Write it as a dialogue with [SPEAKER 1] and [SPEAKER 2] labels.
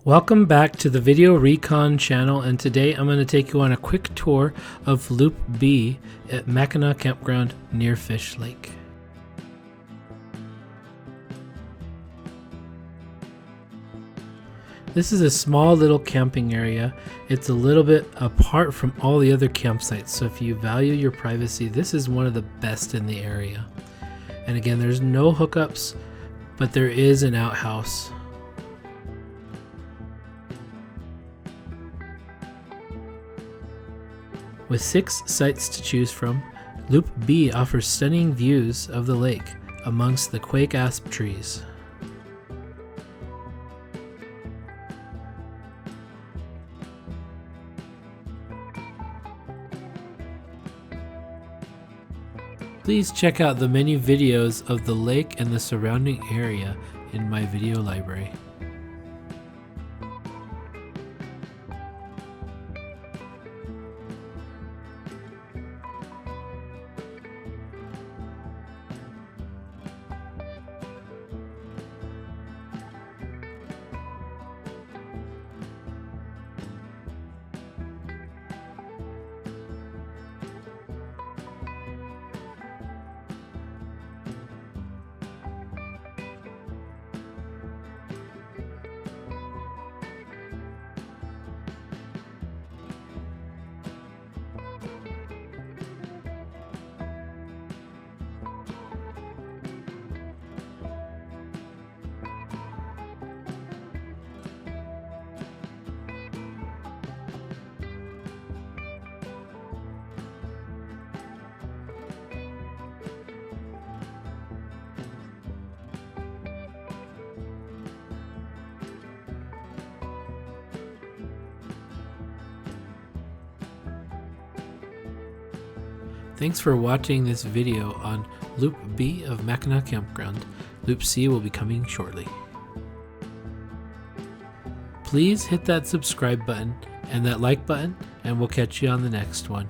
[SPEAKER 1] Welcome back to the Video Recon channel, and today I'm going to take you on a quick tour of Loop B at Mackinaw Campground near Fish Lake. This is a small little camping area. It's a little bit apart from all the other campsites, so if you value your privacy, this is one of the best in the area. And again, there's no hookups, but there is an outhouse. With 6 sites to choose from, Loop B offers stunning views of the lake amongst the quake asp trees. Please check out the many videos of the lake and the surrounding area in my video library. Thanks for watching this video on Loop B of Mackinaw Campground. Loop C will be coming shortly. Please hit that subscribe button and that like button, and we'll catch you on the next one.